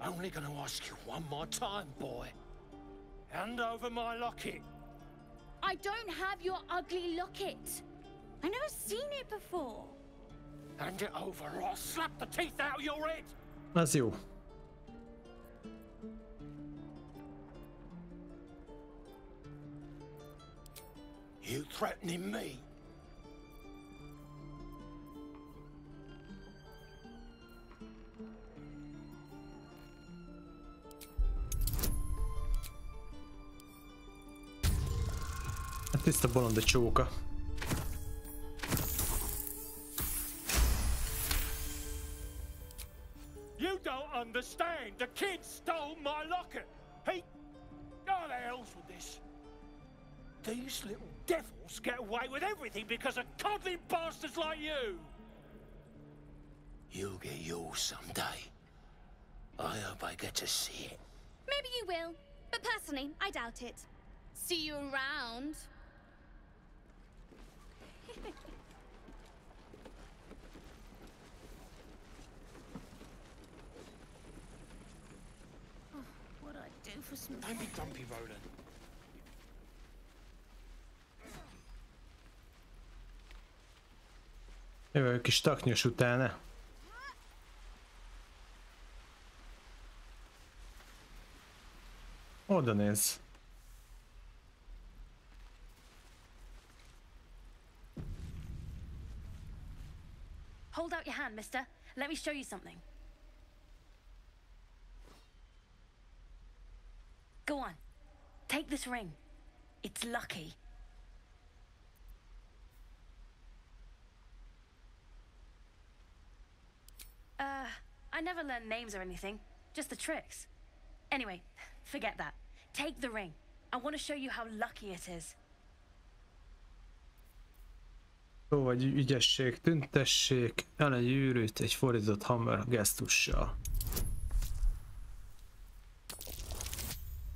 Only gonna ask you one more time, boy. Hand over my locket. I don't have your ugly locket. I've never seen it before. Hand it over or I'll slap the teeth out of your head. Az jó. You threatening me? Hát tiszta bolond a csóka. You don't understand. The kid stole my locket. He... Oh, the hell's with this? These little devils get away with everything because of coddling bastards like you. You'll get yours someday. I hope I get to see it. Maybe you will, but personally, I doubt it. See you around. Oh, what I do for some... Don't be grumpy, Roland. Jövő kis taknyos utána. Oda nézz. Hold out your hand, mister. Let me show you something. Go on. Take this ring. It's lucky. I never learned names or anything. Just the tricks. Anyway, forget that. Take the ring. I want to show you how lucky it is. Jó vagy ügyesség, tüntessék el egy űrűt egy fordított hammer gesztussal.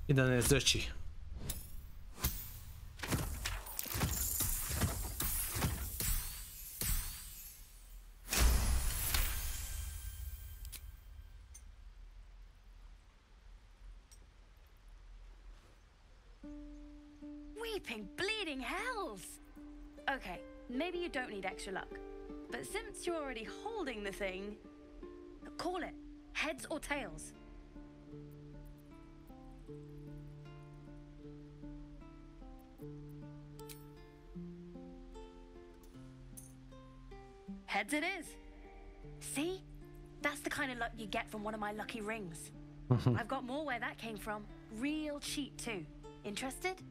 Ide nézz, öcsi! Weeping, bleeding hells! Okay, maybe you don't need extra luck. But since you're already holding the thing, call it heads or tails. Heads it is. See? That's the kind of luck you get from one of my lucky rings. I've got more where that came from. Real cheap too. Interested?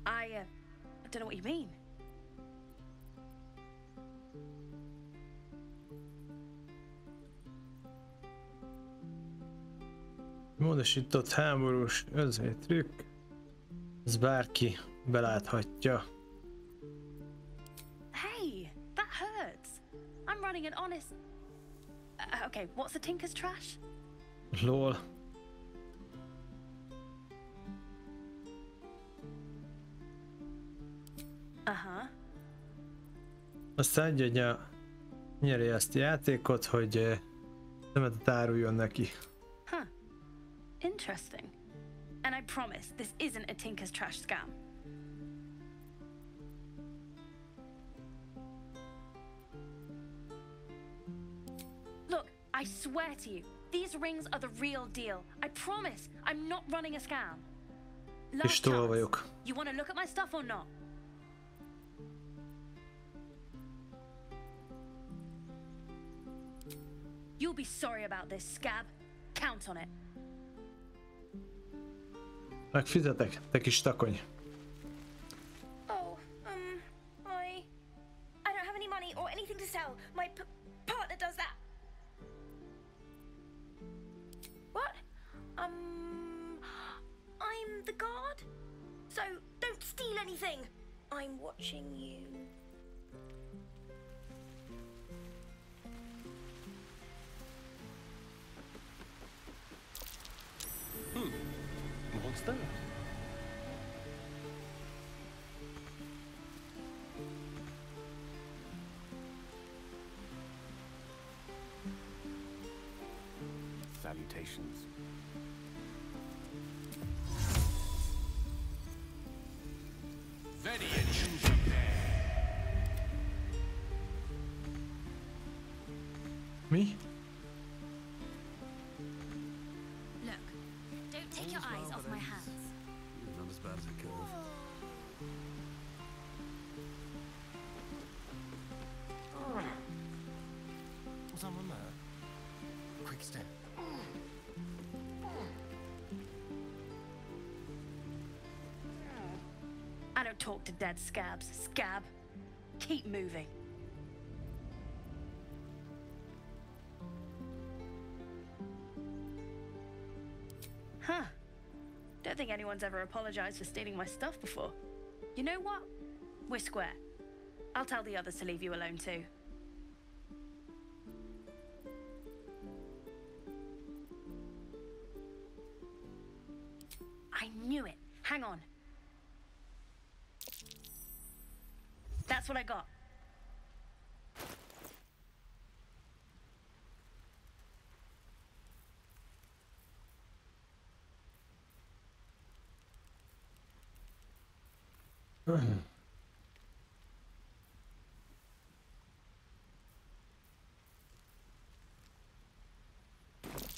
I don't know what you mean. Módosított háborús özvénytrükk. Ez bárki beláthatja. Hey, that hurts. I'm running an honest... okay, what's the tinker's trash? Lol. Uh-huh. Aztán egy nyeri ezt a játékot, hogy szemetet áruljon neki. Huh. Interesting. And I promise this isn't a tinker's trash scam. Look, I swear to you, these rings are the real deal. I promise, I'm not running a scam. Last chance. You want to look at my stuff or not? You'll be sorry about this, scab. Count on it. Megfizetek, te kis takony. Oh, I don't have any money or anything to sell. My partner does that. What? I'm the guard. So don't steal anything. I'm watching you. monster? Salutations. Very unusual there. Mi? Look, don't take your eyes off my hands. Not as bad as it could have. What's on there? Quick step. I don't talk to dead scabs. Scab, keep moving. Huh. Don't think anyone's ever apologized for stealing my stuff before. You know what? We're square. I'll tell the others to leave you alone too. I knew it. Hang on. That's what I got.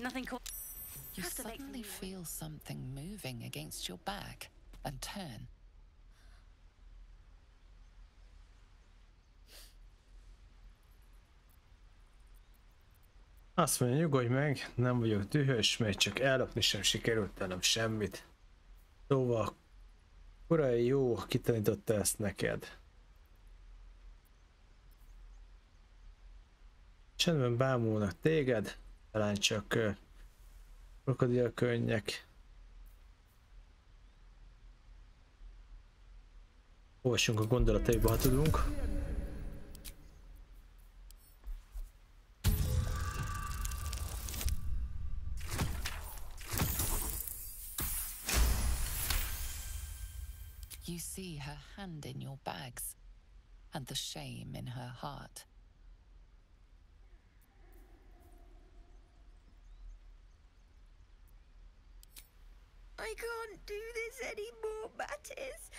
Nothing cool. You Have to make suddenly something feel something moving against your back and turn. Azt mondja, nyugodj meg, nem vagyok dühös, még csak ellopni sem sikerült velem semmit. Szóval, korai jó kitanította ezt neked. Csendben bámulnak téged, talán csak krokodilkönnyek. Olvassunk a gondolataiba, ha tudunk. You see her hand in your bags and the shame in her heart. I can't do this anymore, Mattis.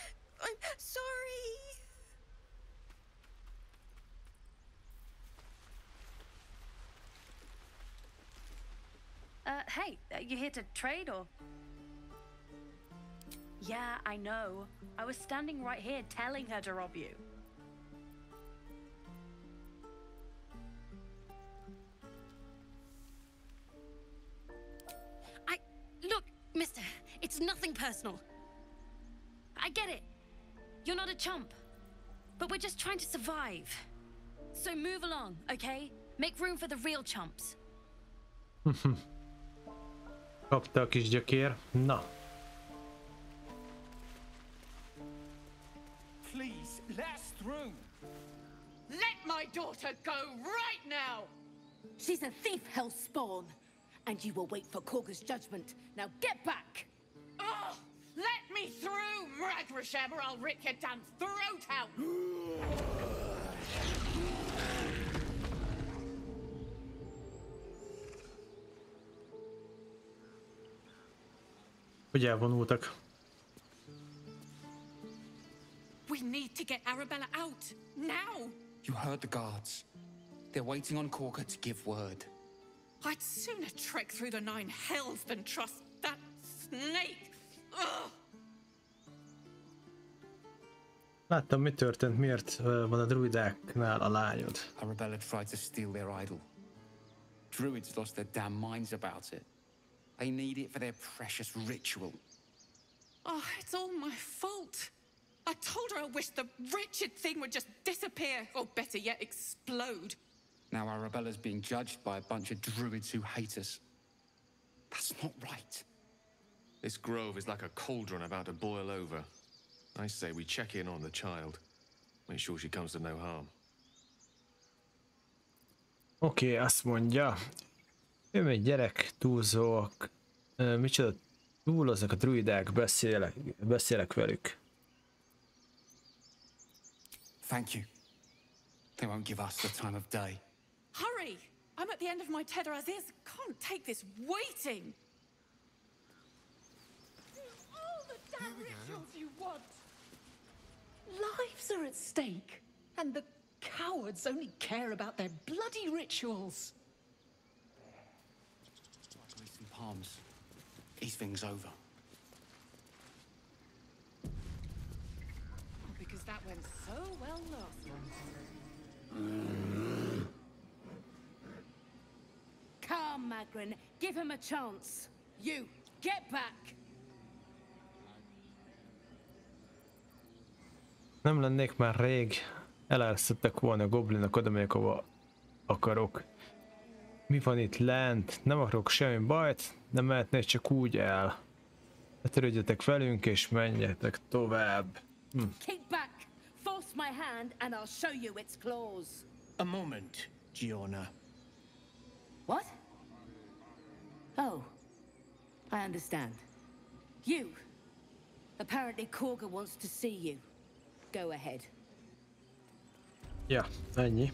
I'm sorry. Hey, you here to trade or? Yeah, I know. I was standing right here telling her to rob you. Look, mister, it's nothing personal. I get it. You're not a chump. But we're just trying to survive. So move along, okay? Make room for the real chumps. Kapta a kis gyökér. Na. Please, let us through. Let my daughter go right now! She's a thief, hell spawn. And you will wait for Korga's judgment. Now get back! Oh, let me through, Mragrasham, or I'll rip your damn throat out! Hogy elvonultak. We need to get Arabella out, now! You heard the guards. They're waiting on Korga to give word. I'd sooner trek through the 9 hells than trust that snake! Ugh! Láttam, mi történt, miért van a druidáknál a lányod. Arabella tried to steal their idol. Druids lost their damn minds about it. They need it for their precious ritual. Oh, it's all my fault. I told her I wished the wretched thing would just disappear, or better yet, explode. Now Arabella's being judged by a bunch of druids who hate us. That's not right. This grove is like a cauldron about to boil over. I say we check in on the child. Make sure she comes to no harm. Oké, azt mondja. Ő egy gyerek, túlzóak. Micsoda Túl azok a druidák, beszélek velük. Thank you. They won't give us the time of day. Hurry! I'm at the end of my tether as is. Can't take this waiting. All the damn rituals you want. Lives are at stake, and the cowards only care about their bloody rituals. Some palms. These things over. Because that went so well last time. Calm, Magrin. Give him a chance. You, get back. Nem lennék már rég. Elárasztottak volna a goblinok oda, melyek ahova akarok. Mi van itt lent? Nem akarok semmi bajt, nem mehetnék csak úgy el. Ne törődjetek velünk és menjetek tovább. Keep back. Force my hand and I'll show you its claws. A moment, Giona. What? Oh, I understand. You. Apparently Korga wants to see you. Go ahead. Ja, ennyi.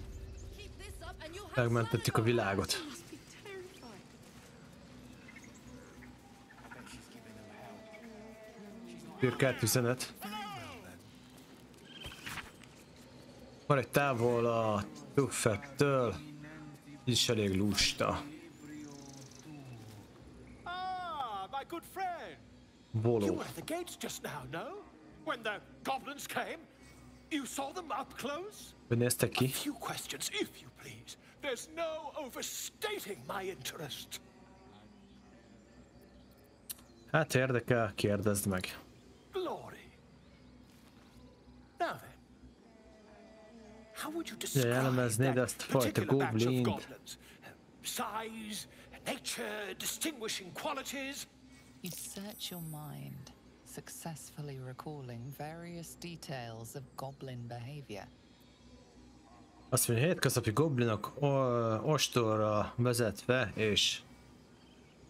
Megmentettük a világot. Pirkált üzenet. Maradj távol a Tuffettől, így is elég lusta. My good friend. Volo. You were at the gates just now, no? When the goblins came, you saw them up close? Néztek ki? A few questions, if you please. There's no overstating my interest. Hát érdekel, kérdezd meg. Glory. Now then, how would you describe Jellemeznéd that ezt a fajta particular batch of goblint? goblins? Size, nature, distinguishing qualities? You search your mind, successfully recalling various details of goblin behavior. Azt mondja, hétköznapi goblinok ostorra vezetve, és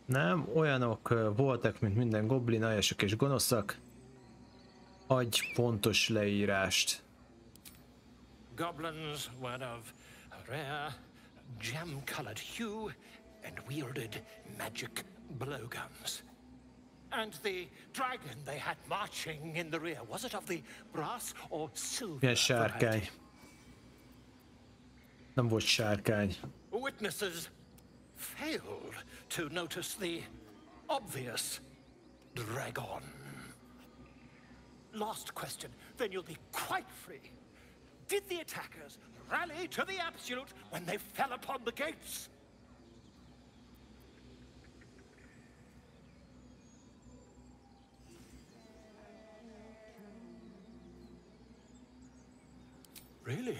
nem olyanok voltak, mint minden goblin, aljasak és gonoszak. Adj pontos leírást. Goblins were of a rare, gem-colored hue and wielded magic blowguns. And the dragon they had marching in the rear, was it of the brass or silver Milyen sárkány. variety? Nem volt sárkány. Witnesses failed to notice the obvious dragon. Last question, then you'll be quite free. Did the attackers rally to the absolute when they fell upon the gates? Really?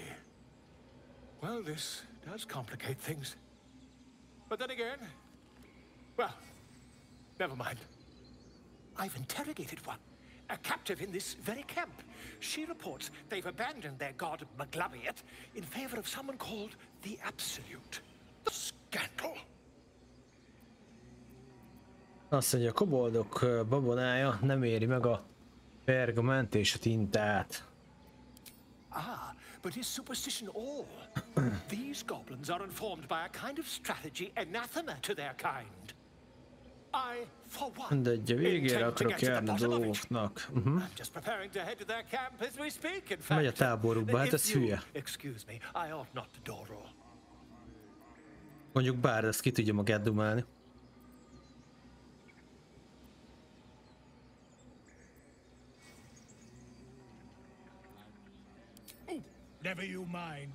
Well, this does complicate things. But then again, well, never mind. I've interrogated one, a captive in this very camp. She reports they've abandoned their god Maglabiet in favor of someone called the Absolute. The scandal! Azt mondja, a koboldok babonája nem éri meg a pergament és a tintát. Ah, but is superstition all? These goblins are informed by a kind of strategy anathema to their kind. I, for one, Mindegy, a végére intend to akarok get to the járni a bottom of it. dolgoknak. I'm just preparing to head to their camp as we speak, in Megy a fact. táborukba, hát ez If you hülye. excuse me, I ought not to dawdle. Mondjuk bárd, ezt ki tudja magát dumálni. Never you mind.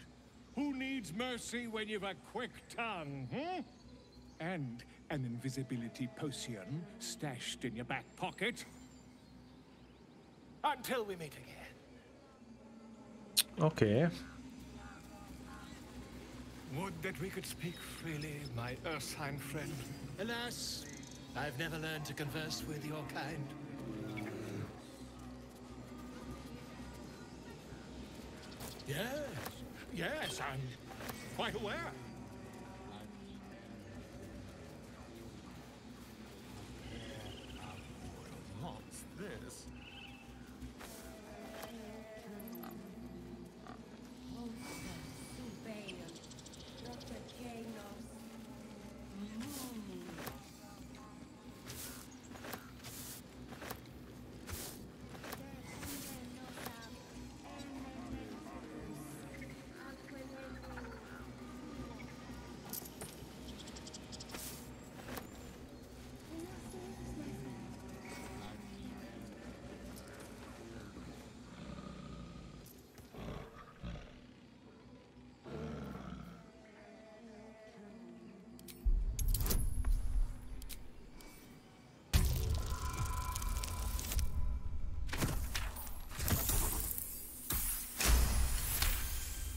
Who needs mercy when you've a quick tongue, hmm? And an invisibility potion stashed in your back pocket? Until we meet again. Okay. Would that we could speak freely, my ursine friend. Alas, I've never learned to converse with your kind. Yes, I'm quite aware.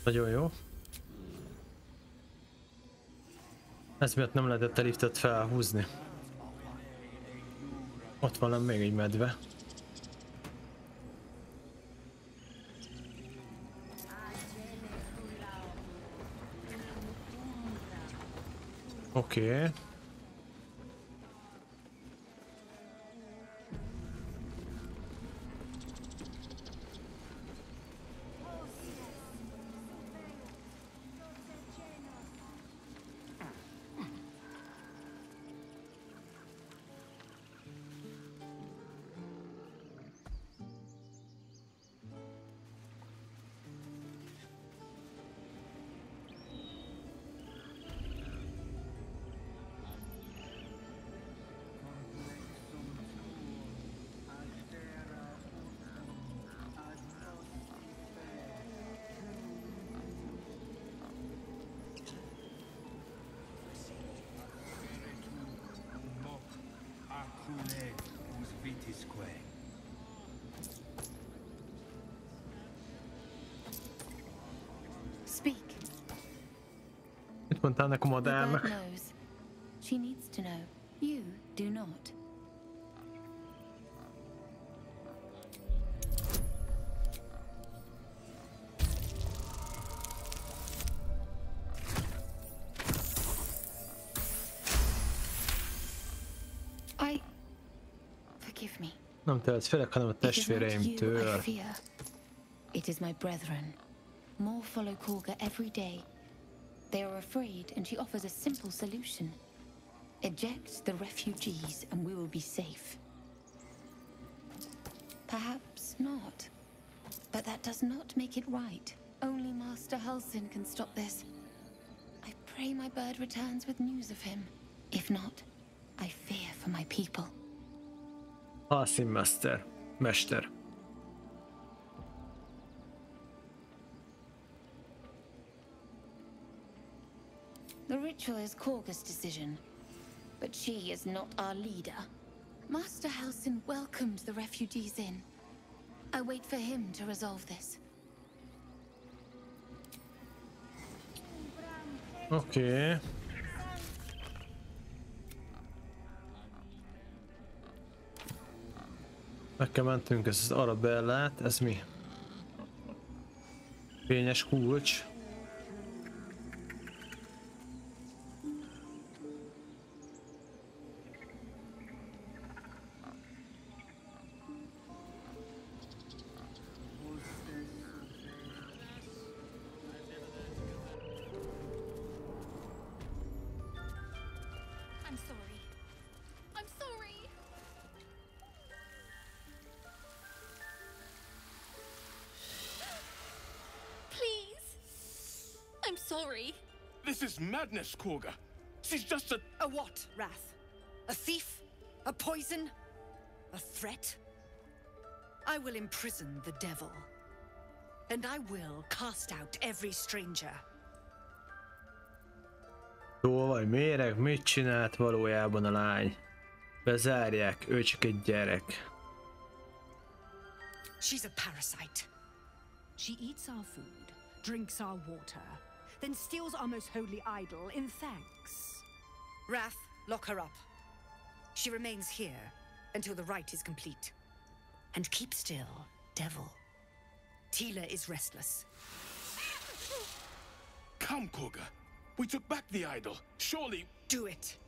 Nagyon jó. Ez miatt nem lehetett a liftet felhúzni. Ott van még egy medve. Oké. Speak. Mit mondtál nekem a The bird dálnak? knows. She needs to know. You do not. Forgive me. Nem tőled félek, hanem a testvéreimtől. It is my brethren. More follow Kagha every day. They are afraid, and she offers a simple solution. Eject the refugees, and we will be safe. Perhaps not. But that does not make it right. Only Master Halsin can stop this. I pray my bird returns with news of him. If not, I fear for my people. Halsin Mester. The ritual is Kagha's decision, but she is not our leader. Master Halsin welcomed the refugees in. I wait for him to resolve this. Oké. Meg kell mentünk ez az Arabellát, ez mi? Fényes kulcs. This is madness, Kagha. She's just A what, Wrath? A thief? A poison? A threat? I will imprison the devil. And I will cast out every stranger. Szóval méreg, mit csinált valójában a lány? Bezárják, ő csak egy gyerek. She's a parasite. She eats our food, drinks our water, then steals our most holy idol in thanks. Wrath, lock her up. She remains here until the rite is complete. And keep still, devil. Tila is restless. Come, Kagha. We took back the idol. Surely... Do it.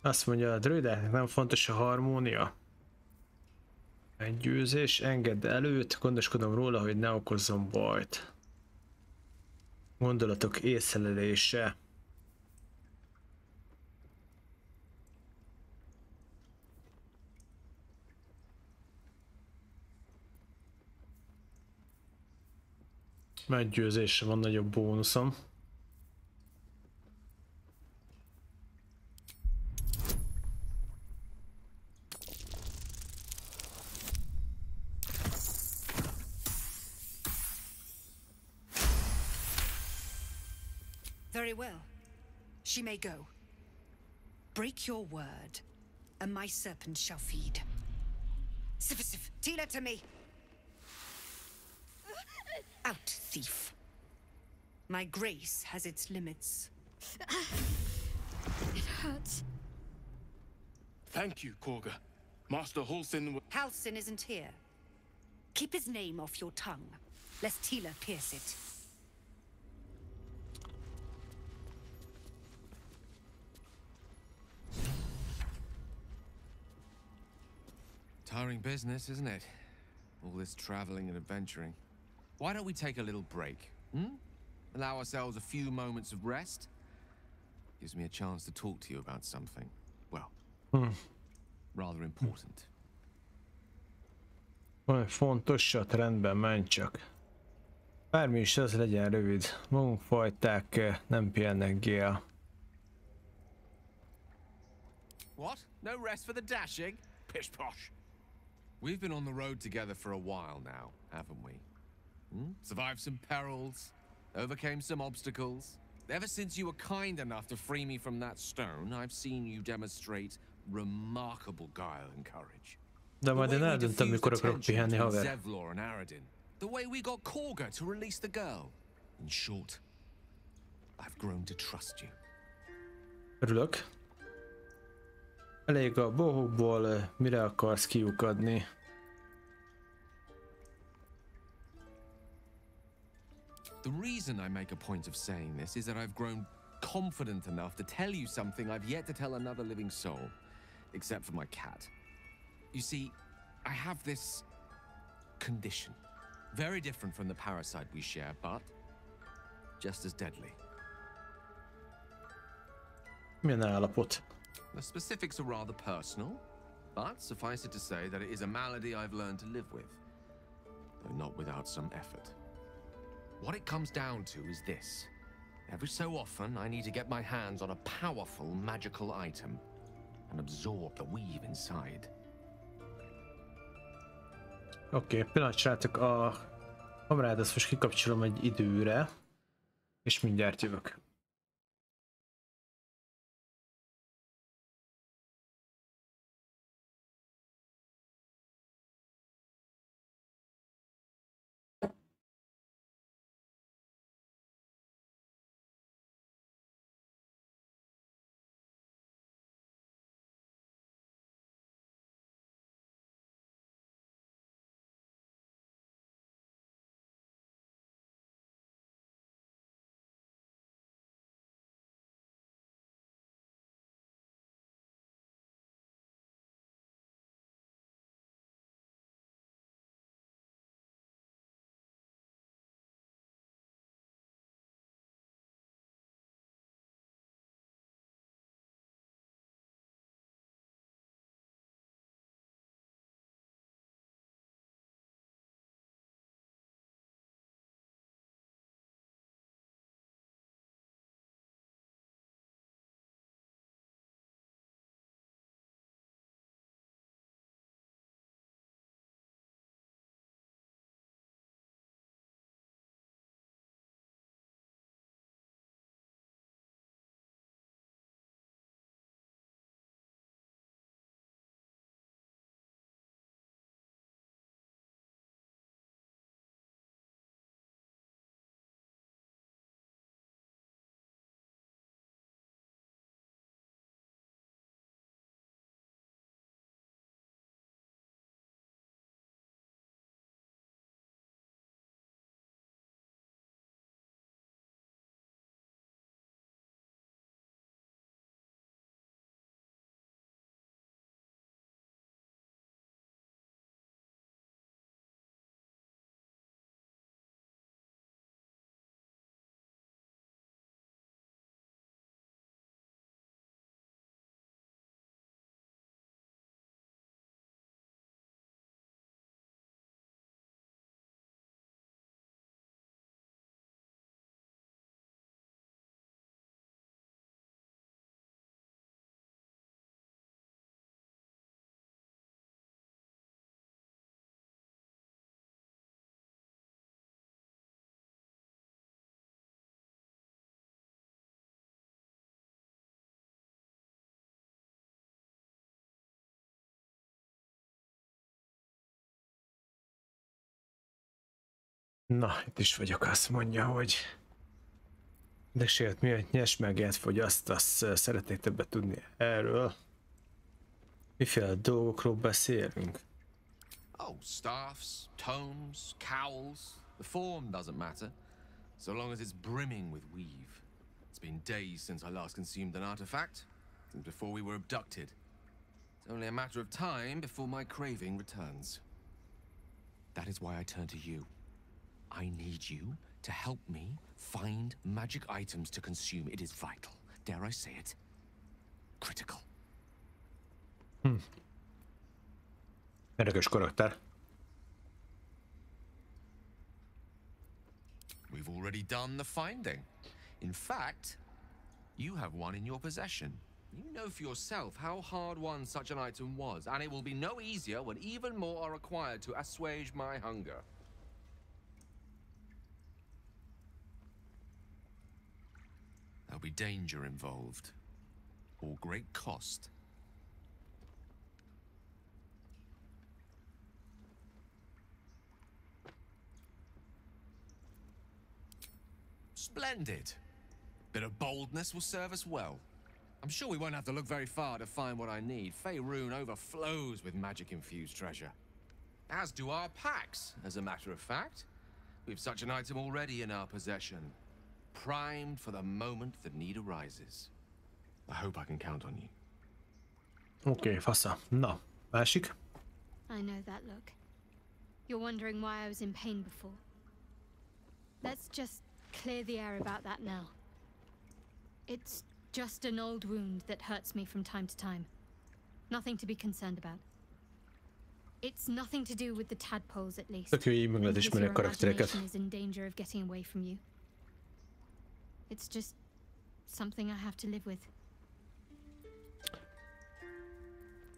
Azt mondja, a druideknek nem fontos a harmónia. Egy győzés, engedd előtt, gondoskodom róla, hogy ne okozzon bajt. Gondolatok észlelése. Meggyőzésre van nagyobb bónuszom. Very well. She may go. Break your word, and my serpent shall feed. Sif, Tila to me! Out, thief. My grace has its limits. It hurts. Thank you, Kagha. Master Halsin... Halsin isn't here. Keep his name off your tongue, lest Tila pierce it. Tiring business, isn't it? All this traveling and adventuring. Why don't we take a little break, hmm? Allow ourselves a few moments of rest? Gives me a chance to talk to you about something, well, rather important. Valami fontosat, rendben, menj csak. Bármi is az, legyen rövid. Magunk fajták nem pihennek, Gél. What? No rest for the dashing? Pish posh. We've been on the road together for a while now, haven't we? Survived some perils, overcame some obstacles. Ever since you were kind enough to free me from that stone, I've seen you demonstrate remarkable guile and courage. De majd én eldöntöm, mikor akarok pihenni, haver. Zevlor and Aradin. The way we got Kagha to release the girl. In short, I've grown to trust you. Örülök. Elég a bohókból, mire akarsz kiukadni? The reason I make a point of saying this is that I've grown confident enough to tell you something I've yet to tell another living soul, except for my cat. You see, I have this condition. Very different from the parasite we share, but just as deadly. Milyen állapot? The specifics are rather personal, but suffice it to say that it is a malady I've learned to live with, though not without some effort. What it comes down to is this. Every so often, I need to get my hands on a powerful magical item and absorb the weave inside. Oké, pillanat srácok, a kamerát azt most kikapcsolom egy időre, és mindjárt jövök. Na, itt is vagyok, azt mondja, hogy de miatt nyersmágiát fogyasztasz, szeretnék többet tudni erről. Miféle dolgokról beszélünk? Oh, staffs, tomes, cowls. The form doesn't matter, so long as it's brimming with weave. It's been days since I last consumed an artifact, since before we were abducted. It's only a matter of time before my craving returns. That is why I turn to you. I need you to help me find magic items to consume. It is vital. Dare I say it? Critical. Érdekes karakter. We've already done the finding. In fact, you have one in your possession. You know for yourself how hard won such an item was, and it will be no easier when even more are required to assuage my hunger. There'll be danger involved, or great cost. Splendid. Bit of boldness will serve us well. I'm sure we won't have to look very far to find what I need. Faerun overflows with magic-infused treasure. As do our packs, as a matter of fact. We've such an item already in our possession. Primed for the moment the need arises. I hope I can count on you. Okay, fasza. Na, másik? I know that look. You're wondering why I was in pain before. Let's just clear the air about that now. It's just an old wound that hurts me from time to time. Nothing to be concerned about. It's nothing to do with the tadpoles, at least. Tök jó, így meg lehet ismerni a karaktereket. Is in danger of getting away from you. It's just something I have to live with.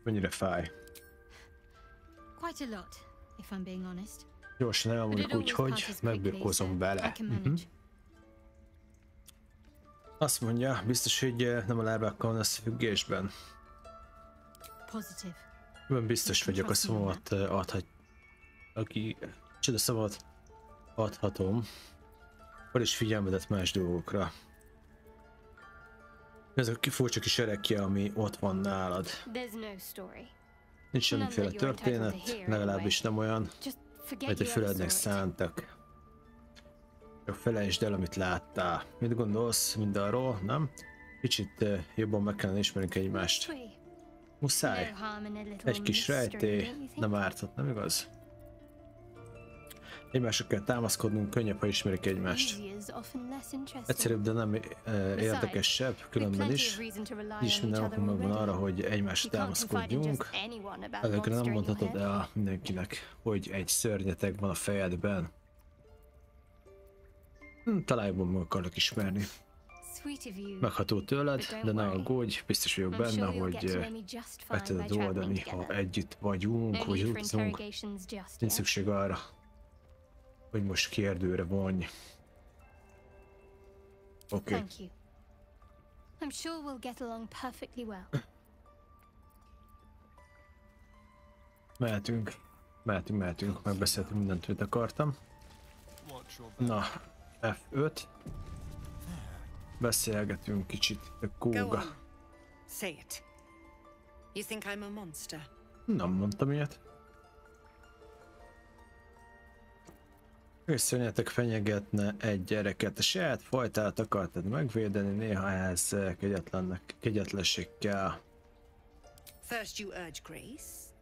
Mennyire fáj? Quite a lot, if I'm being honest. Gyorsan elmondjuk úgy, hogy megbirkózom vele. Azt mondja, biztos, hogy nem a lábákkal van összefüggésben. Ebben biztos vagyok, a szavamat szavamat adhatom. Vagy is figyelmedet más dolgokra. Ez a furcsa kis erekje, ami ott van nálad. Nincs semmiféle történet, legalábbis nem olyan, mert a fülednek szántak. Csak felejtsd el, amit láttál. Mit gondolsz mindarról, nem? Kicsit jobban meg kellene ismerni egymást. Muszáj. Egy kis rejtély nem árthat, nem igaz? Egymásra kell támaszkodnunk, könnyebb, ha ismerik egymást. Egyszerűbb, de nem érdekesebb, különben is. Így minden okunk megvan arra, hogy egymásra támaszkodjunk. Ezekre nem mondhatod el mindenkinek, hogy egy szörnyeteg van a fejedben. Talán jobban meg akarlak ismerni. Megható tőled, de ne aggódj, biztos vagyok benne, hogy meg tudod oldani, ha együtt vagyunk, vagy utazunk. Nincs szükség arra, hogy most kérdőre vonj. Oké. Mehetünk, megbeszéltünk mindent, amit akartam. Na, F5. Beszélgetünk kicsit, Kóga. Say it. You think I'm a monster? Nem mondtam ilyet. Szörnyetek fenyegetne egy gyereket, a saját fajtát akartad megvédeni, néha ehhez kegyetlenség kell. First you urge grace,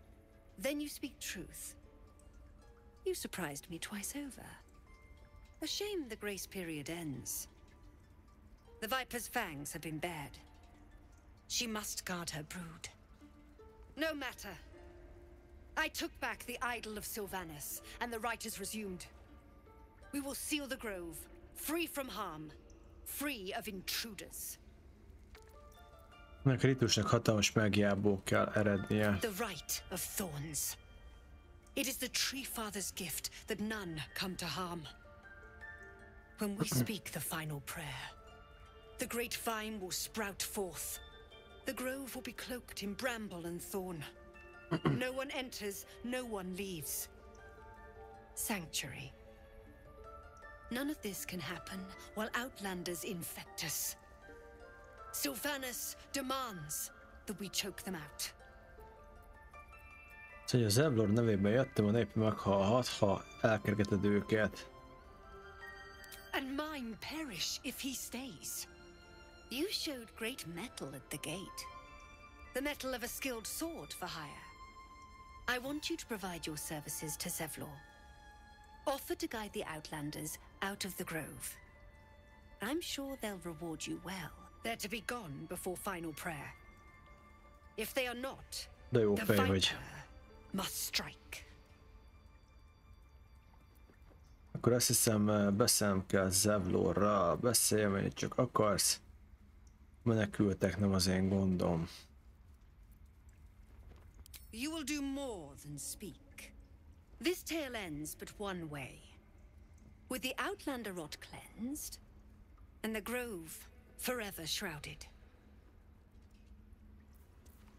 then you speak truth. You surprised me twice over. A shame the grace period ends. The Viper's fangs have been bared. She must guard her brood. No matter. I took back the idol of Sylvanas, and the rite is resumed. We will seal the grove, free from harm, free of intruders. A ritusnak hatalmas mágiából kell erednie. The rite of thorns. It is the Tree Father's gift that none come to harm. When we speak the final prayer, the great vine will sprout forth. The grove will be cloaked in bramble and thorn. No one enters, no one leaves. Sanctuary. None of this can happen while Outlanders infect us. Sylvanas demands that we choke them out. Szóval a Zevlor nevében jöttem, a nép meghalhat, ha elkergeted őket. And mine perish if he stays. You showed great mettle at the gate. The mettle of a skilled sword for hire. I want you to provide your services to Zevlor. Offer to guide the Outlanders out of the grove. I'm sure they'll reward you well. They're to be gone before final prayer. If they are not, the Viper must strike. Akkor azt hiszem, beszélnem kell Zevlorra. Beszélj, amennyit csak akarsz. Menekültek, nem az én gondom. You will do more than speak. This tale ends but one way. With the Outlander rot cleansed, and the grove forever shrouded.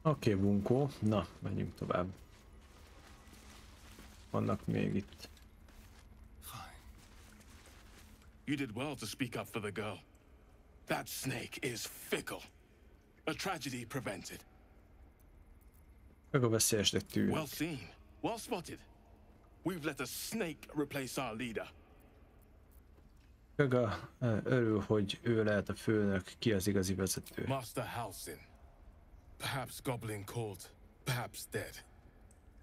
Oké, bunkó. Na, menjünk tovább. Vannak még itt. You did well to speak up for the girl. That snake is fickle. A tragedy prevented. Well seen. Well spotted. We've let a snake replace our leader. Kaga örül, hogy ő lehet a főnök, ki az igazi vezető. Master Halsin. Perhaps goblin called, perhaps dead.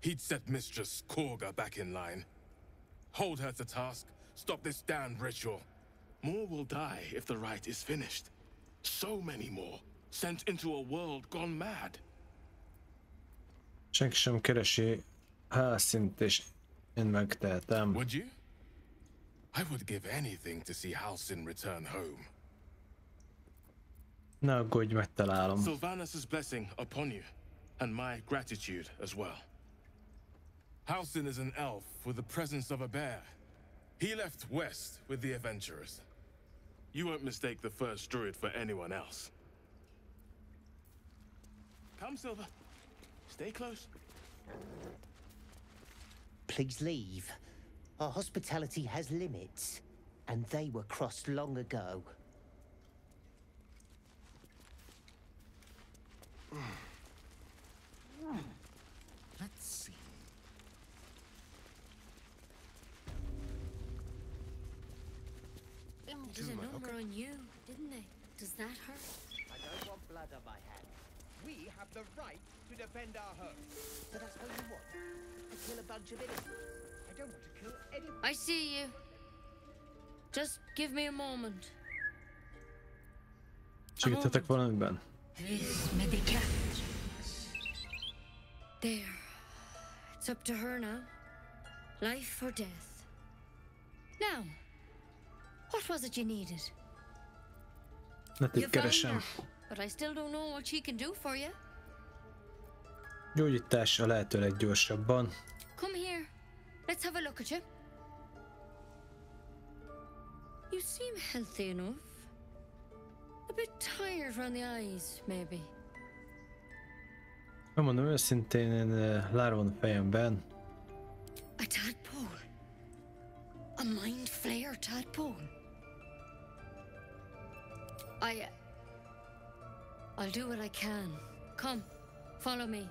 He'd set Mistress Korga back in line. Hold her to task, stop this damned ritual. More will die if the rite is finished. So many more, sent into a world gone mad. Senki sem keresi Halsint, és én megtehetem. Would you? I would give anything to see Halsin return home. Ne aggódj, megtalálom. Sylvanas' blessing upon you, and my gratitude as well. Halsin is an elf with the presence of a bear. He left west with the adventurers. You won't mistake the first druid for anyone else. Come, Silver. Stay close. Please leave. Our hospitality has limits, and they were crossed long ago. Let's see. Did a number on you, didn't they? Does that hurt? I don't want blood on my hands. We have the right to defend our home. But I suppose you what? I kill a bunch of innocents. I don't want to kill anyone. I see you. Just give me a moment. Segíthetek valamiben? There. It's up to her now. Life or death. Now, what was it you needed? Nettie keresem. But I still don't know what she can do for you. Gyógyítás a lehető leggyorsabban. Come here. Let's have a look at you. You seem healthy enough. A bit tired around the eyes, maybe. Megmondom őszintén, én lára van a fejemben. A tadpole. A mind flayer tadpole. I'll do what I can. Come, follow me.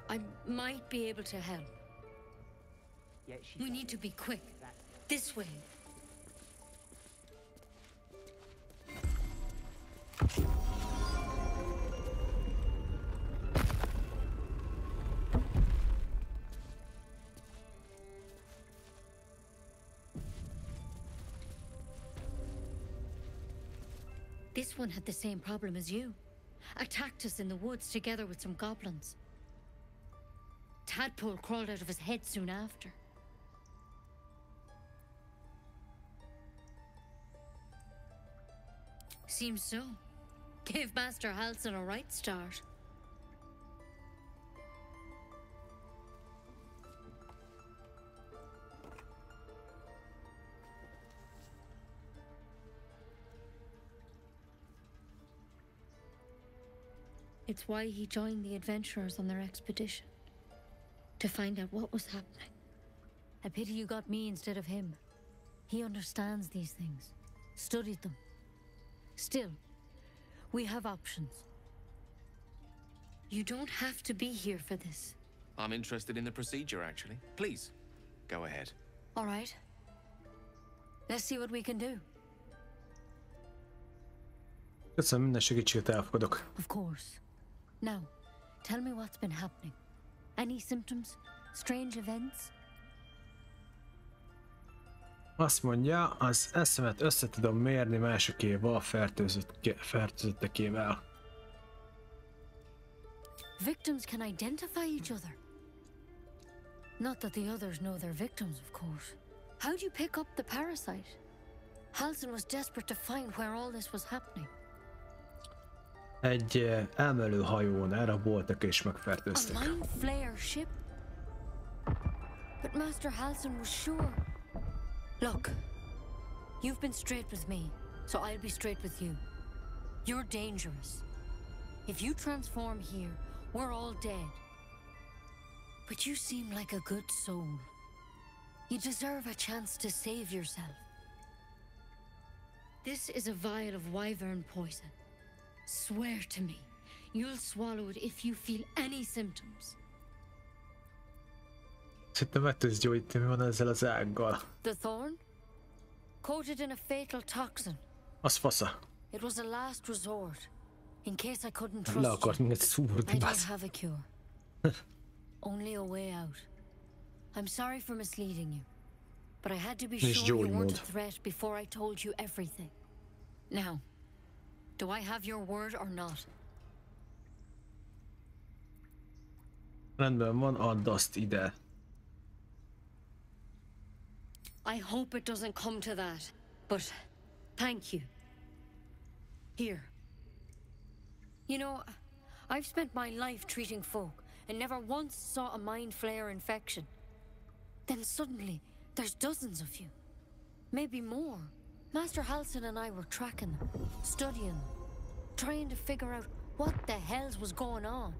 I might be able to help. We need to be quick. This way. This one had the same problem as you. Attacked us in the woods together with some goblins. Tadpole crawled out of his head soon after. Seems so. Gave Master Halsin a right start. It's why he joined the adventurers on their expedition. To find out what was happening. A pity you got me instead of him. He understands these things, studied them. Still, we have options. You don't have to be here for this. I'm interested in the procedure, actually. Please, go ahead. All right. Let's see what we can do. Köszönöm, minden segítséget elfogadok. Of course. Now, tell me what's been happening. Any symptoms? Strange events? Azt mondja, az eszemet össze tudom mérni másokéval, fertőzöttekével. Victims can identify each other. Not that the others know they're victims, of course. How'd you pick up the parasite? Halsin was desperate to find where all this was happening. Egy elmelő hajón elraboltak és megfertőztek. A mind flayer ship? But Master Halsin was sure. Look, you've been straight with me, so I'll be straight with you. You're dangerous. If you transform here, we're all dead. But you seem like a good soul. You deserve a chance to save yourself. This is a vial of wyvern poison. Swear to me, you'll swallow it if you feel any symptoms. Szerintem meg tudsz gyógyítani, mi van ezzel az ággal. The thorn? Coated in a fatal toxin. Az fasza. It was a last resort. In case I couldn't Le trust akart minket szúrni, I don't basz. have a cure. Only a way out. I'm sorry for misleading you, but I had to be Nincs sure you weren't a gyógymód. threat before I told you everything. Now, do I have your word or not? Rendben van, add azt ide. I hope it doesn't come to that, but thank you. Here. You know, I've spent my life treating folk and never once saw a mind flayer infection. Then suddenly, there's dozens of you. Maybe more. Master Halsin and I were tracking them, studying them, trying to figure out what the hells was going on.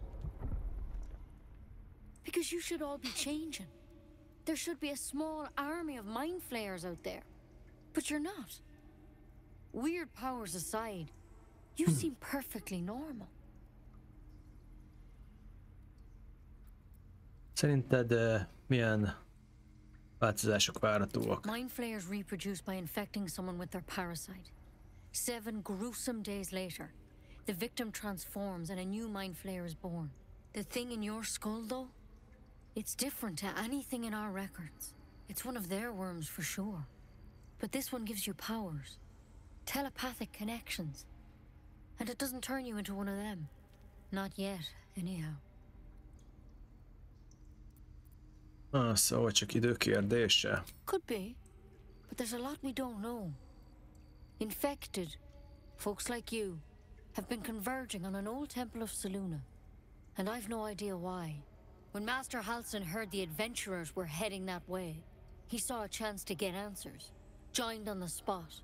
Because you should all be changing. There should be a small army of mind flayers out there. But you're not. Weird powers aside, you seem perfectly normal. Szerinted milyen változások várhatóak? Mind flayers reproduce by infecting someone with their parasite. 7 gruesome days later, the victim transforms and a new mind flayer is born. The thing in your skull, though? It's different to anything in our records. It's one of their worms for sure. But this one gives you powers. Telepathic connections. And it doesn't turn you into one of them. Not yet, anyhow. Szóval csak idő kérdése. Could be. But there's a lot we don't know. Infected, folks like you, have been converging on an old temple of Selûne. And I've no idea why. When Master Halsin heard the adventurers were heading that way, he saw a chance to get answers. Joined on the spot.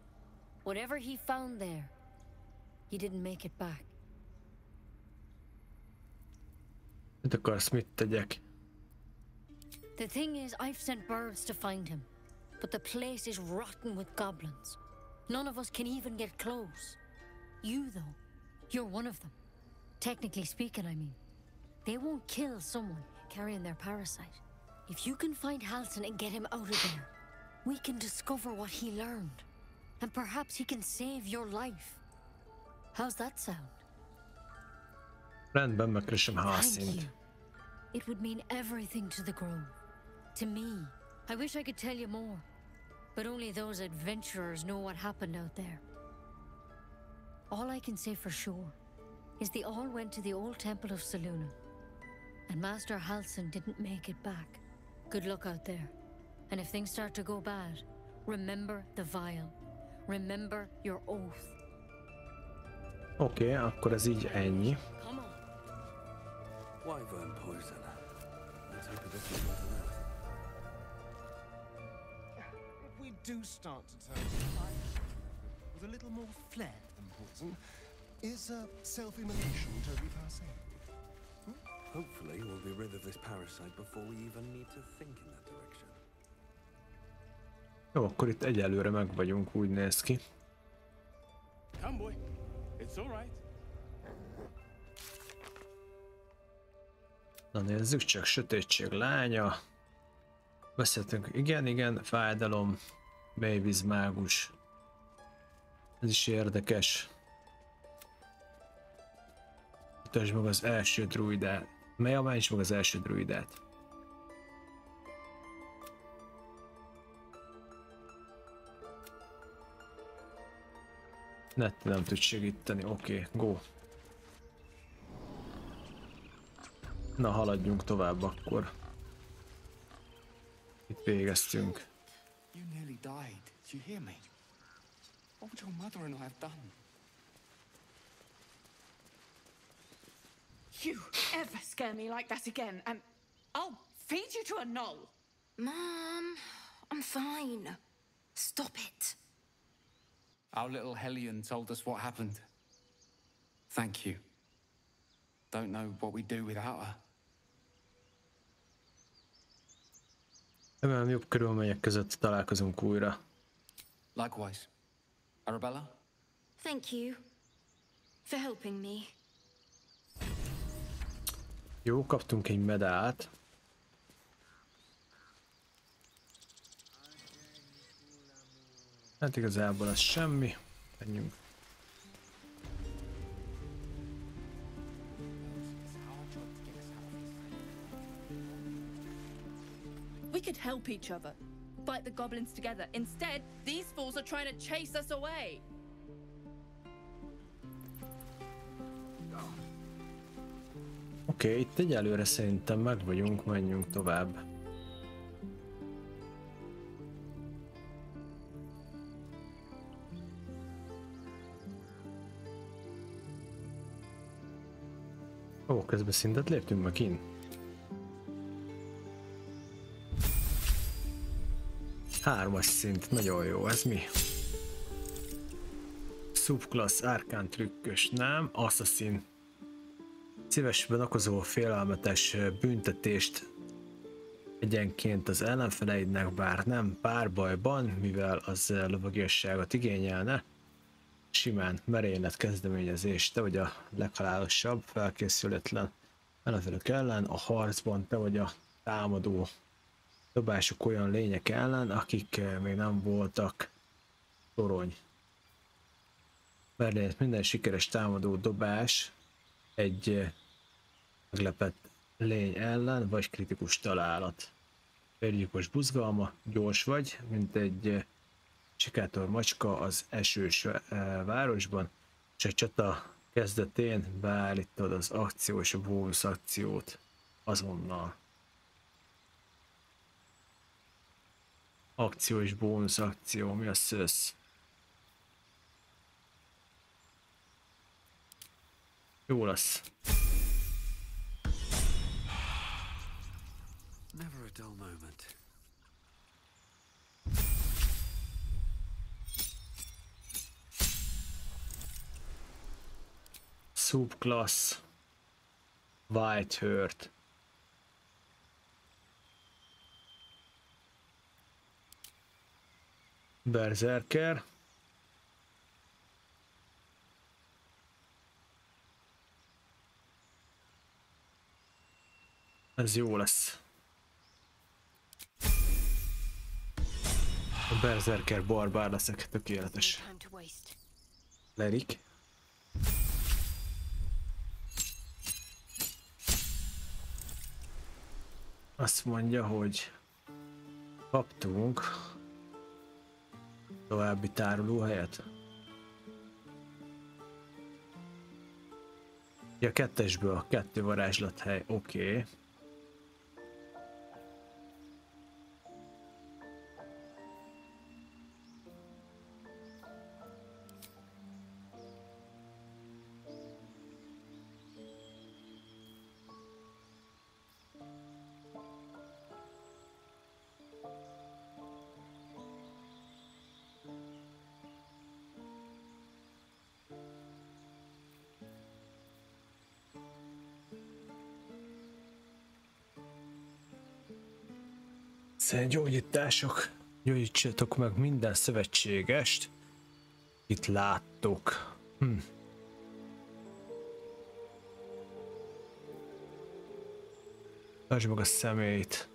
Whatever he found there, he didn't make it back. Mit akarsz, mit tegyek? The thing is, I've sent birds to find him. But the place is rotten with goblins. None of us can even get close. You, though, you're one of them. Technically speaking, I mean. They won't kill someone carrying their parasite. If you can find Halsin and get him out of there, we can discover what he learned. And perhaps he can save your life. How's that sound? Rendben, megkeresem Thank Halsint. you. It would mean everything to the Grove. To me. I wish I could tell you more. But only those adventurers know what happened out there. All I can say for sure is they all went to the old temple of Selûne. And Master Halsin didn't make it back. Good luck out there. And if things start to go bad, remember the vial. Remember your oath. Oké, akkor ez így ennyi. Come on. Wyvern poison. Let's hope it doesn't go to that. If we do start to turn to fire with a little more flair than poison, is self-immolation totally passé? Hopefully we'll be rid of this parasite before we even need to think in that direction. Jó, akkor itt egyelőre meg vagyunk, úgy néz ki. Come boy, it's all right. Na nézzük csak, sötétség lánya. Beszéltünk, igen, fájdalom, mélyvíz mágus. Ez is érdekes. Mutasd meg az első druidát. Állíts meg az első druidát. Nettie nem tud segíteni, oké, go. Na, haladjunk tovább akkor. Itt végeztünk. You nearly died. Did you hear me? What would your mother and I have done? You ever scare me like that again, and I'll feed you to a gnoll. Mom, I'm fine. Stop it. Our little Hellion told us what happened. Thank you. Don't know what we'd do without her. Remélem jobb körülmények között találkozunk újra. Likewise. Arabella? Thank you for helping me. Jó, kaptunk egy medált. Hát igazából ez semmi. Menjünk. We could help each other. Fight the goblins together. Instead, these fools are trying to chase us away. Oké, itt egyelőre szerintem meg vagyunk, menjünk tovább. Ó, közben szintet léptünk meg in. Hármas szint, nagyon jó, ez mi? Subclass, árkán trükkös, nem? Assassin. Szívesben okozó félelmetes büntetést egyenként az ellenfeleidnek, bár nem párbajban, mivel az lovagiasságot igényelne. Simán merénylet kezdeményezés, te vagy a leghalálosabb, felkészületlen ellenfelek ellen, a harcban te vagy a támadó dobások olyan lények ellen, akik még nem voltak torony. Merénylet minden sikeres támadó dobás egy meglepett lény ellen, vagy kritikus találat. Férgyilkos buzgalma, gyors vagy, mint egy sikátor macska az esős városban, és a csata kezdetén beállítod az akció és a bónusz akciót azonnal. Akció és bónusz akció, mi a szösz? Jó lesz. Never a dull moment. Subclass White Hurt. Berserker. Ez jó lesz. A Berserker barbár leszek, tökéletes. Lerik. Azt mondja, hogy kaptunk további tárolóhelyet. Ja, kettesből 2 varázslathely, oké. Gyógyítások. Gyógyítsatok meg minden szövetségest. Itt láttok. Tartsd meg a szemét.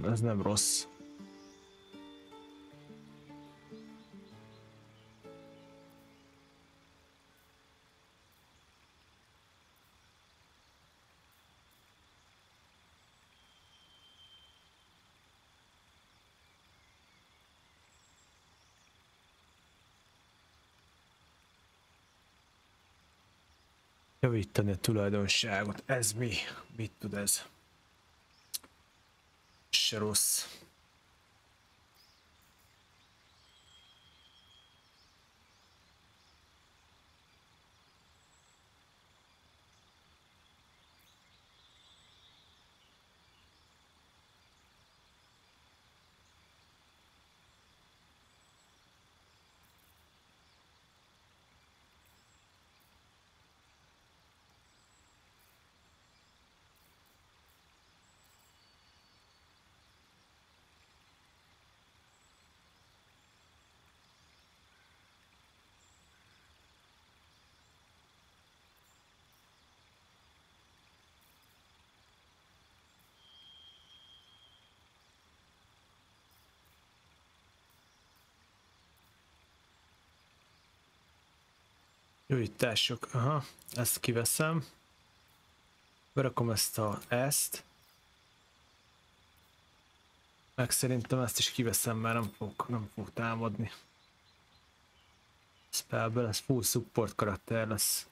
Ez nem rossz. Javítani a tulajdonságot. Ez mi? Mit tud ez? Se rossz. Gyógyítások, aha, ezt kiveszem. Berakom ezt. Meg szerintem ezt is kiveszem, mert nem fog támadni. Spellből, ez full support karakter lesz.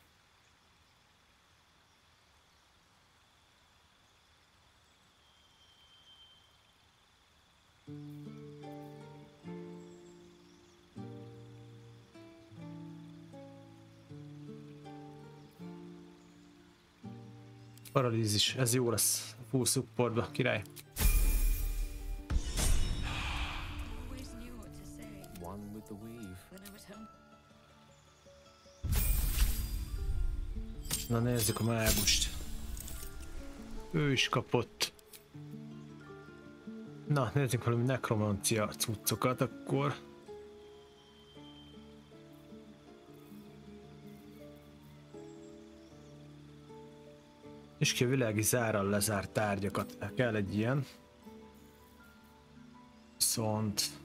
Paralízis, ez jó lesz. Full supportba, király. Na nézzük a mágust. Ő is kapott. Na, nézzük valami nekromancia cuccokat akkor. És ki a világi zárral lezárt tárgyakat. Kell egy ilyen. Viszont...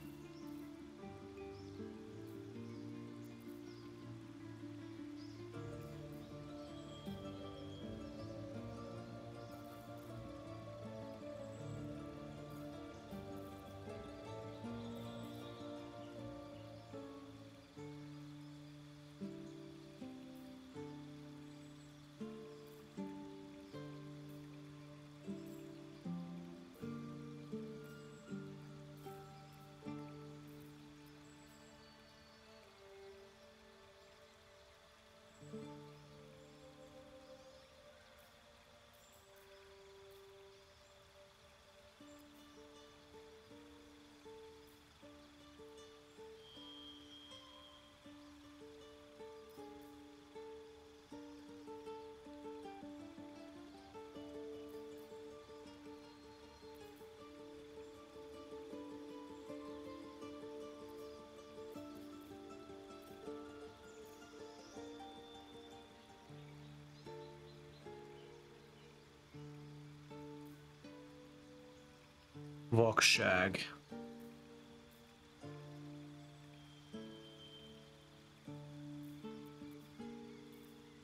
Vakság.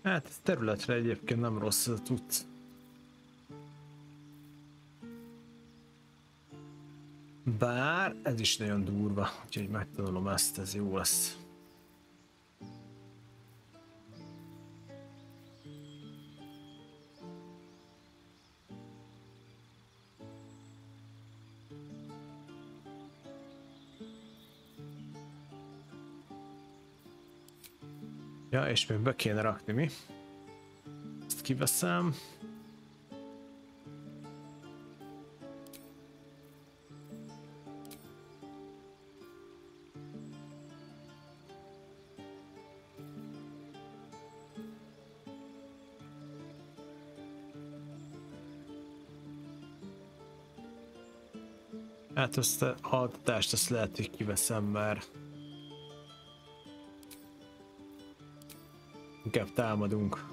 Hát ez területre egyébként nem rossz ez a cucc. Bár ez is nagyon durva, úgyhogy megtanulom ezt, ez jó lesz. Ja, és még be kéne rakni, mi? Ezt kiveszem. Hát azt a altatást azt lehet, hogy kiveszem, mert inkább támadunk.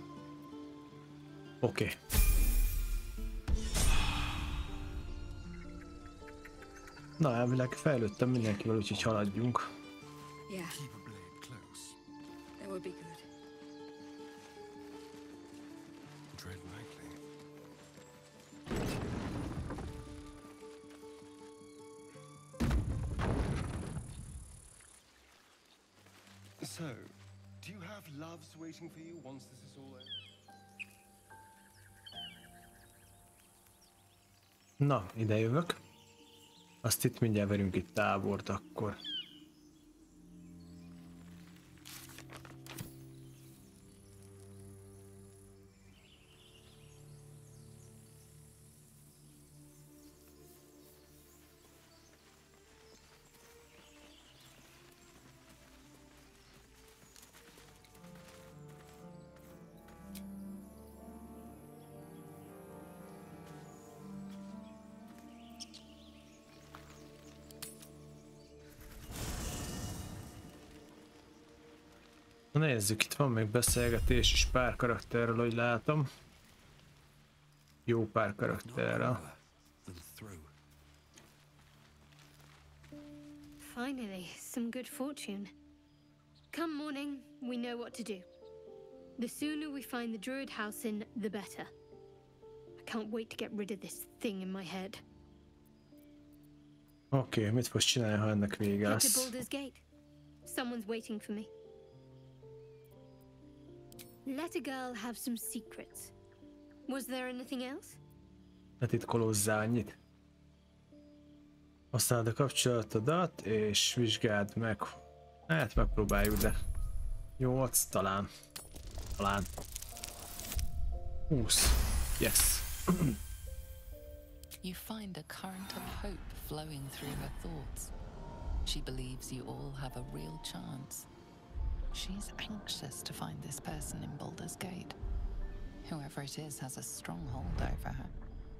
Oké. Na, elvileg fejlődtem mindenkivel, úgyhogy haladjunk. Yeah. That would be good. So, do you have loves waiting for you once this is all over? Na, ide jövök. Azt itt mindjárt verünk itt tábort akkor. Na nézzük, itt van még beszélgetés is pár karakterről, hogy látom. Jó pár karakterrel. Finally, some good fortune. Come morning, we know what to do. The sooner we find the druid house in, the better. I can't wait to get rid of this thing in my head. Oké, mit fogsz csinálni, ha ennek vége Head to lesz? Baldur's Gate. Someone's waiting for me. Let a girl have some secrets. Was there anything else? Ne titkolózzál annyit. Használd a kapcsolatodat, és vizsgáld meg. Hát megpróbáljuk, de 8 talán. Talán. 20. Yes. You find a current of hope flowing through her thoughts. She believes you all have a real chance. She's anxious to find this person in Baldur's Gate. Whoever it is has a strong hold over her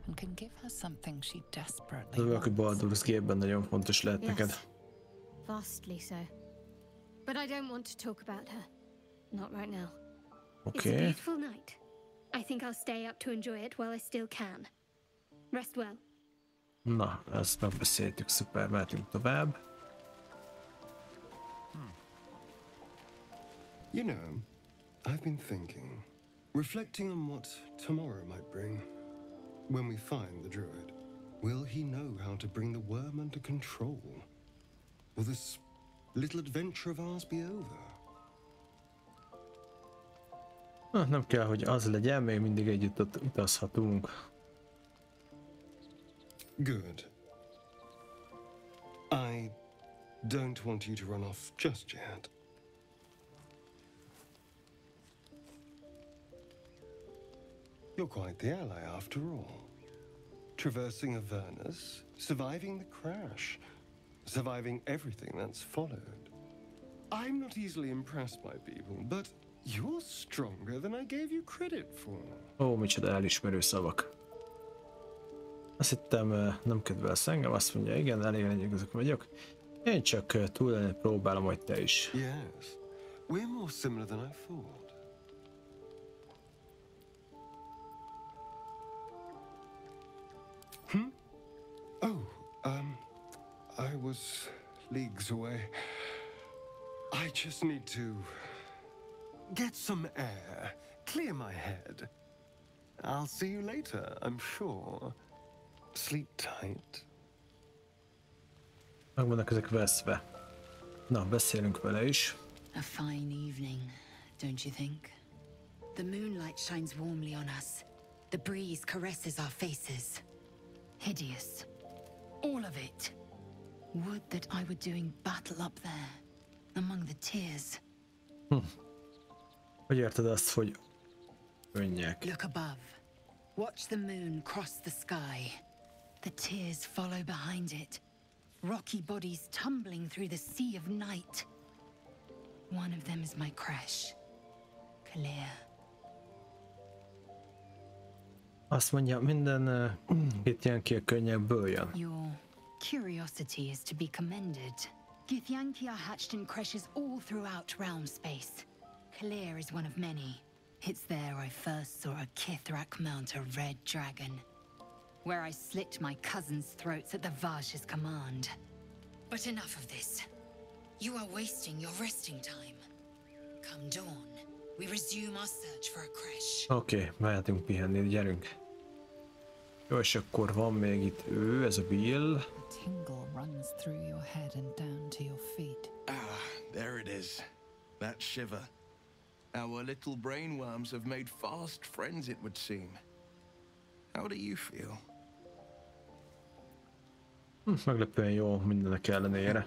and can give her something she desperately wants. A Baldur's Gate-ben nagyon fontos lehet neked. Vastly so. But I don't want to talk about her. Not right now. Okay. It's a beautiful night. I think I'll stay up to enjoy it while I still can. Rest well. Na, ezt megbeszéltük, szuper, mehetünk tovább. You know, I've been thinking, reflecting on what tomorrow might bring. When we find the druid, will he know how to bring the worm under control? Will this little adventure of ours be over? Nem kell, hogy az legyen, még mindig együtt utazhatunk. Good. I don't want you to run off just yet. You're quite the ally after all. Traversing Avernus, surviving the crash, surviving everything that's followed. I'm not easily impressed by people, but you're stronger than I gave you credit for. Ó, micsoda elismerő szavak. Azt hittem, nem kedvelsz engem, azt mondja, igen, elég legyőzök vagyok. Én csak túl lenni próbálom, hogy te is. Yes, we're more similar than I thought. Oh, I was leagues away. I just need to get some air, clear my head. I'll see you later, I'm sure. Sleep tight. Meg vannak ezek veszve. Na, beszélünk vele is. A fine evening, don't you think? The moonlight shines warmly on us. The breeze caresses our faces. Hideous. All of it. Would that I were doing battle up there, among the tears. Hogy érted azt, hogy könnyek? Look above. Watch the moon cross the sky. The tears follow behind it. Rocky bodies tumbling through the sea of night. One of them is my crash. Clear. Azt mondja, minden itt jön ki a könnyekből jön. You're Curiosity is to be commended. Githyanki are hatched in creches all throughout realm space. Clear is one of many. It's there I first saw a Kithrak mount a red dragon, where I slit my cousins' throats at the Vaj's command. But enough of this. You are wasting your resting time. Come dawn, we resume our search for a creche. Oké, mehetünk pihenni, gyerünk. Jó, és akkor van még itt ő, ez a Bill. Tingle runs through your head and down to your feet. Ah, there it is. That shiver. Our little brainworms have made fast friends, it would seem. How do you feel? Meglepően jó mindenek ellenére.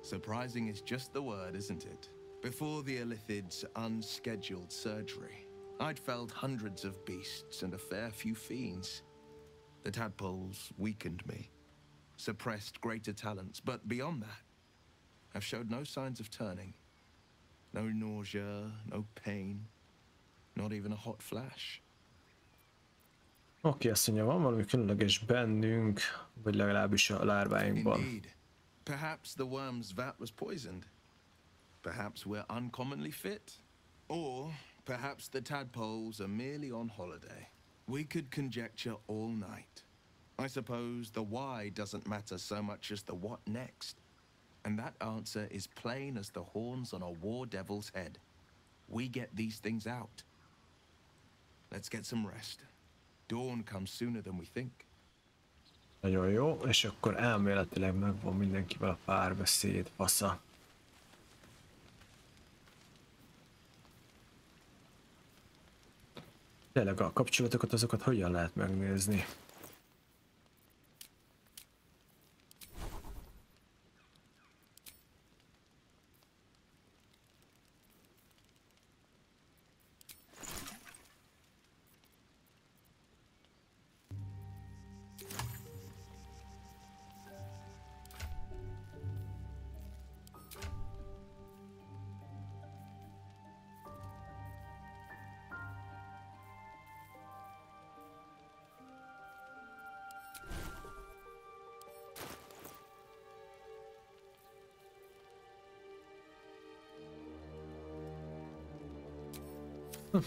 Surprising is just the word, isn't it? Before the Illithid's unscheduled surgery, I'd felled hundreds of beasts and a fair few fiends. The tadpoles weakened me, suppressed greater talents, but beyond that, I've showed no signs of turning. No nausea, no pain, not even a hot flash. Oké, azt mondja, van valami különleges bennünk, vagy legalábbis a lárváinkban. Indeed. Perhaps the worm's vat was poisoned. Perhaps we're uncommonly fit. Or perhaps the tadpoles are merely on holiday. We could conjecture all night. I suppose the why doesn't matter so much as the what next. And that answer is plain as the horns on a war devil's head. We get these things out. Let's get some rest. Dawn comes sooner than we think. Nagyon jó, és akkor elméletileg megvan mindenkivel a párbeszéd, fasza. Tényleg a kapcsolatokat, azokat hogyan lehet megnézni?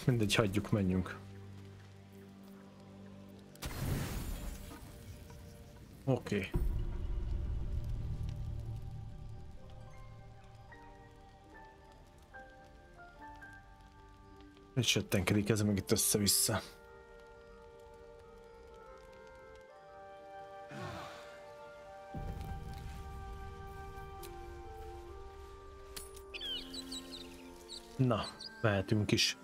Mindegy, hagyjuk, menjünk. Oké. Egy söttenkedik ez meg itt össze-vissza. Na, mehetünk is.